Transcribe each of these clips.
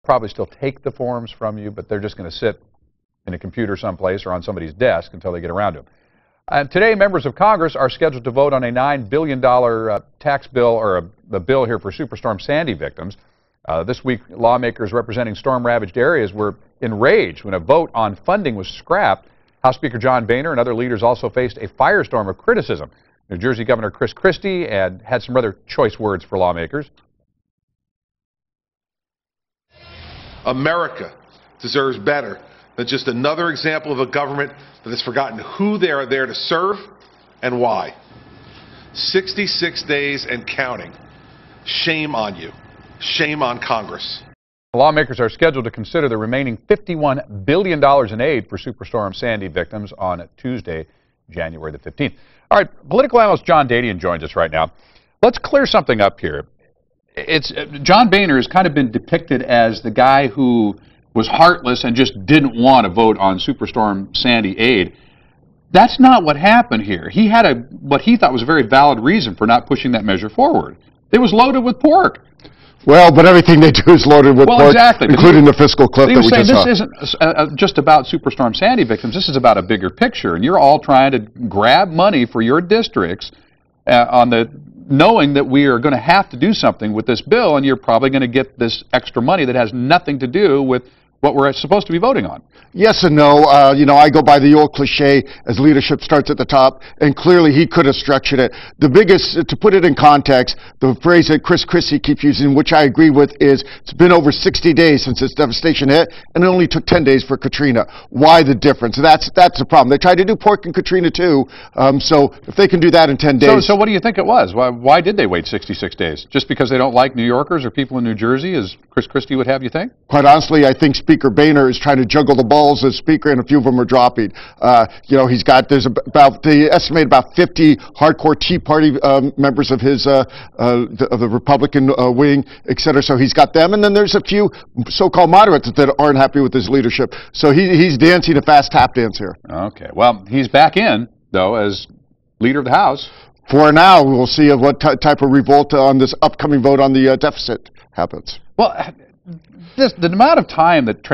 probably still take the forms from you, but they're just going to sit in a computer someplace or on somebody's desk until they get around to them. Today, members of Congress are scheduled to vote on a $9 billion tax bill, or the bill here for Superstorm Sandy victims. This week, lawmakers representing storm-ravaged areas were enraged when a vote on funding was scrapped. House Speaker John Boehner and other leaders also faced a firestorm of criticism. New Jersey Governor Chris Christie had some rather choice words for lawmakers. America deserves better than just another example of a government that has forgotten who they are there to serve and why. 66 days and counting. Shame on you. Shame on Congress. Lawmakers are scheduled to consider the remaining $51 billion in aid for Superstorm Sandy victims on Tuesday, January the 15th. All right, political analyst John Dadian joins us right now. Let's clear something up here. John Boehner has kind of been depicted as the guy who was heartless and just didn't want to vote on Superstorm Sandy aid. That's not what happened here. He had what he thought was a very valid reason for not pushing that measure forward. It was loaded with pork. Well, but everything they do is loaded with pork, exactly. including the fiscal cliff that we just saw. This isn't just about Superstorm Sandy victims. This is about a bigger picture, and you're all trying to grab money for your districts knowing that we are going to have to do something with this bill, and you're probably going to get this extra money that has nothing to do with what we're supposed to be voting on. Yes and no. You know, I go by the old cliche as leadership starts at the top, and clearly he could have structured it. The biggest, to put it in context, the phrase that Chris Christie keeps using, which I agree with, is it's been over 60 days since this devastation hit, and it only took 10 days for Katrina. Why the difference? That's the problem. They tried to do pork in Katrina too, so if they can do that in 10 days. So what do you think it was? Why did they wait 66 days? Just because they don't like New Yorkers or people in New Jersey, as Chris Christie would have you think? Quite honestly, I think Speaker Boehner is trying to juggle the balls as Speaker, and a few of them are dropping. You know, they estimate about 50 hardcore Tea Party members of his of the Republican wing, et cetera. So he's got them, and then there's a few so-called moderates that aren't happy with his leadership. So he's dancing a fast tap dance here. Okay, well, he's back in though as leader of the House. For now, we'll see what type of revolt on this upcoming vote on the deficit happens. Well, the amount of time that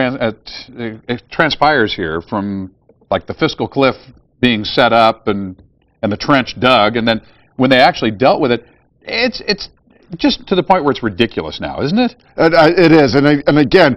transpires here from like the fiscal cliff being set up and the trench dug, and then when they actually dealt with it, it's just to the point where it's ridiculous now, isn't it? It is, and again,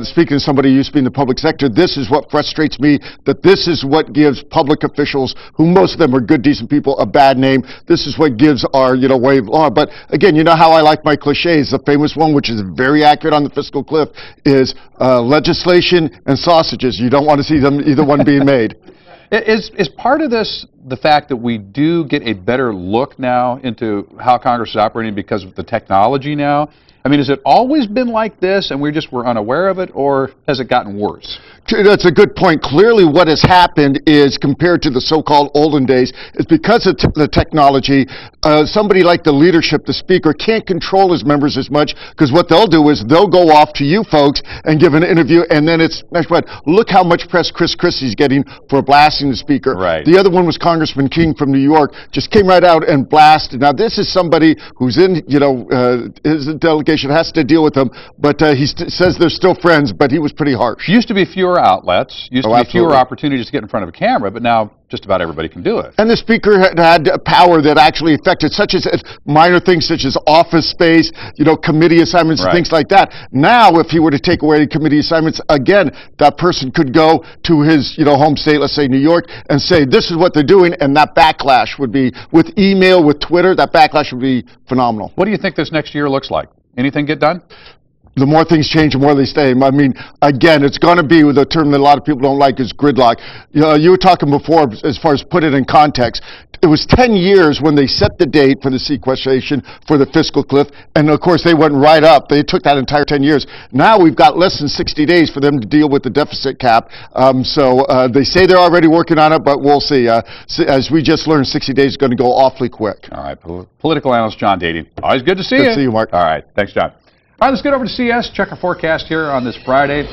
speaking to somebody who used to be in the public sector, this is what frustrates me, that this is what gives public officials, who most of them are good, decent people, a bad name. This is what gives our, way of law. But again, you know how I like my cliches. The famous one, which is very accurate on the fiscal cliff, is legislation and sausages. You don't want to see them, either one being made. Is part of this the fact that we do get a better look now into how Congress is operating because of the technology now? I mean, has it always been like this and we're unaware of it, or has it gotten worse? That's a good point. Clearly what has happened is, compared to the so-called olden days, is because of the technology, somebody like the leadership, the Speaker, can't control his members as much, because what they'll do is they'll go off to you folks and give an interview, and then it's, look how much press Chris Christie's getting for blasting the Speaker. Right. The other one was Congressman King from New York, just came right out and blasted. Now this is somebody who's in, his delegation has to deal with them, but he says they're still friends, but he was pretty harsh. Used to be fewer outlets, used to be fewer opportunities to get in front of a camera, but now just about everybody can do it. And the Speaker had power that actually affected such as minor things such as office space, committee assignments, and things like that. Now, if he were to take away committee assignments, again, that person could go to his, home state, let's say New York, and say, this is what they're doing, and that backlash would be, with email, with Twitter, that backlash would be phenomenal. What do you think this next year looks like? Anything get done? The more things change, the more they stay. I mean, again, it's going to be, the term that a lot of people don't like is gridlock. You were talking before, as far as put it in context, it was 10 years when they set the date for the sequestration for the fiscal cliff, and of course they went right up. They took that entire 10 years. Now we've got less than 60 days for them to deal with the deficit cap. So they say they're already working on it, but we'll see. As we just learned, 60 days is going to go awfully quick. All right, political analyst John Dadian. Always good to see you. Good to see you, Mark. All right, thanks, John. All right, let's get over to CS, check our forecast here on this Friday.